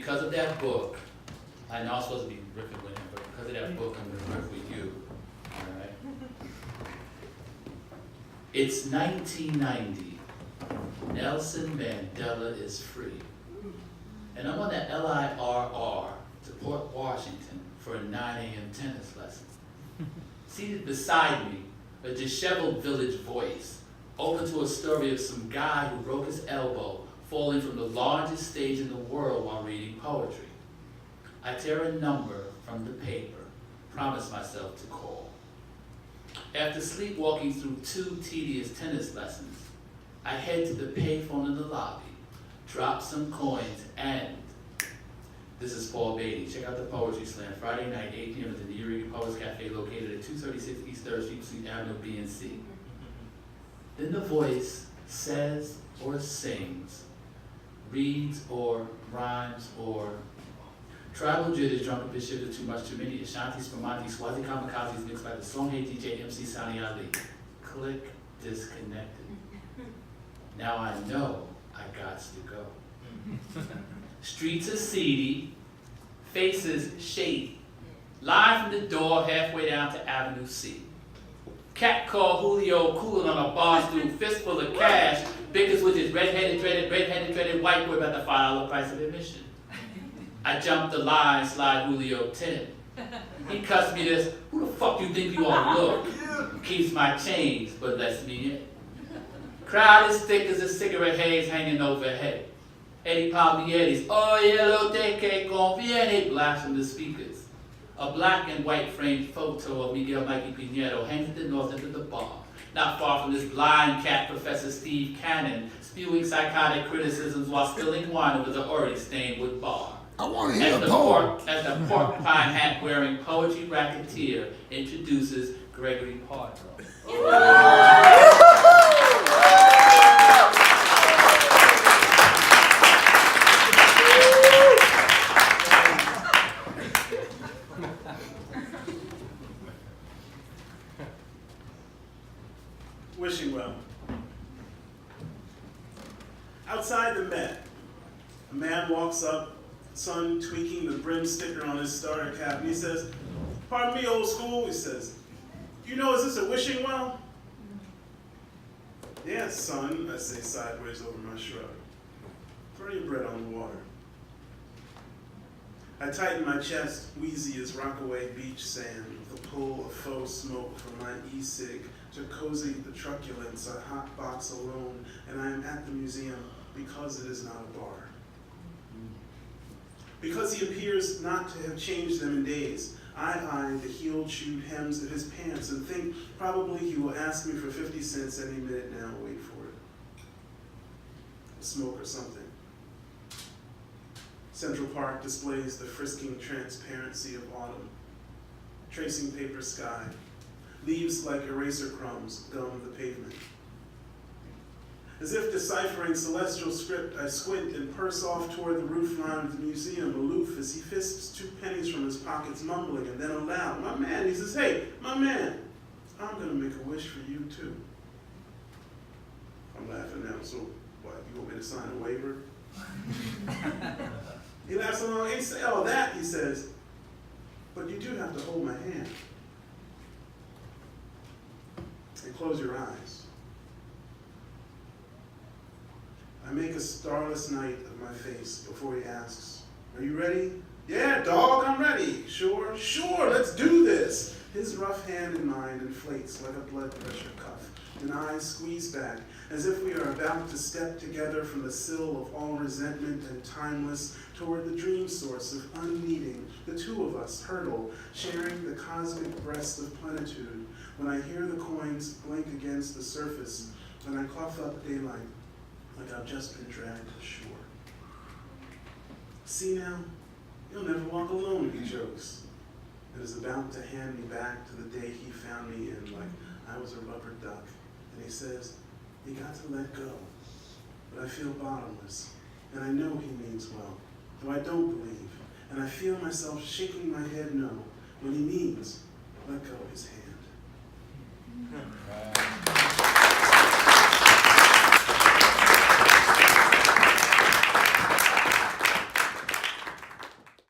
because of that book, I know I'm supposed to be riffing with him, but because of that book, I'm going to riff with you. All right? It's 1990. Nelson Mandela is free. And I'm on the LIRR to Port Washington for a 9 a.m. tennis lesson. Seated beside me, a disheveled village voice, open to a story of some guy who broke his elbow falling from the largest stage in the world while reading poetry. I tear a number from the paper, promise myself to call. After sleepwalking through 2 tedious tennis lessons, I head to the payphone in the lobby, drop some coins, and this is Paul Beatty. Check out the Poetry Slam, Friday night, 8 p.m. at the New York Poets Cafe located at 236 East 3rd Street, Suite Avenue, B and C. Then the voice says or sings, reads or rhymes or tribal jitters, drunken bit shivers, too much, too many, Ashanti, Spamanti, Swazi Kamikazes mixed by the Songhay DJ MC Sani Ali. Click disconnected. Now I know I gots to go. Streets are seedy, faces shady. Live from the door halfway down to Avenue C. Cat called Julio cooling on a bar stool, fistful of cash, bickers with his redheaded, dreaded white boy about the $5 price of admission. I jumped the line, slide Julio 10. He cussed me this, who the fuck you think you are to look? Keeps my change, but lets me in. Crowd as thick as a cigarette haze hanging overhead. Eddie Palmieri's, oh yellow te que conviene, blast from the speakers. A black and white framed photo of Miguel Mikey Pinheiro hangs at the north end of the bar. Not far from this blind cat, Professor Steve Cannon, spewing psychotic criticisms while spilling wine over the already stained wood bar. I want to hear a poem. As the pork pie hat wearing poetry racketeer introduces Gregory Pardlo. Wishing well. Outside the Met, a man walks up, sun tweaking the brim sticker on his starter cap, and he says, "Pardon me, old school," he says. "You know, is this a wishing well?" "Yes, son," I say sideways over my shrug. "Throw your bread on the water." I tighten my chest, wheezy as Rockaway beach sand, with a pull of faux smoke from my e-cig to cozy the truculence, a hot box alone, and I am at the museum because it is not a bar. Because he appears not to have changed them in days, I eye the heel-chewed hems of his pants and think probably he will ask me for 50 cents any minute now. Wait for it. A smoke or something. Central Park displays the frisking transparency of autumn. Tracing paper sky. Leaves like eraser crumbs gum the pavement. As if deciphering celestial script, I squint and purse off toward the roofline of the museum, aloof as he fists 2 pennies from his pockets, mumbling, and then aloud, "My man," he says, "Hey, my man, I'm gonna make a wish for you too." I'm laughing now, so what, you want me to sign a waiver? He laughs along, "Ain't say all that," he says, "but you do have to hold my hand. And close your eyes." I make a starless night of my face before he asks, "Are you ready?" "Yeah, dog, I'm ready." Sure, let's do this." His rough hand in mine inflates like a blood pressure cuff, and eyes squeeze back as if we are about to step together from the sill of all resentment and timeless toward the dream source of unneeding. The two of us hurtle, sharing the cosmic breast of plenitude, when I hear the coins blink against the surface, and I cough up daylight like I've just been dragged ashore. "See now, you'll never walk alone," he jokes, and is about to hand me back to the day he found me in like I was a rubber duck. And he says, "You got to let go." But I feel bottomless, and I know he means well, though I don't believe, and I feel myself shaking my head no, when he means let go his hand.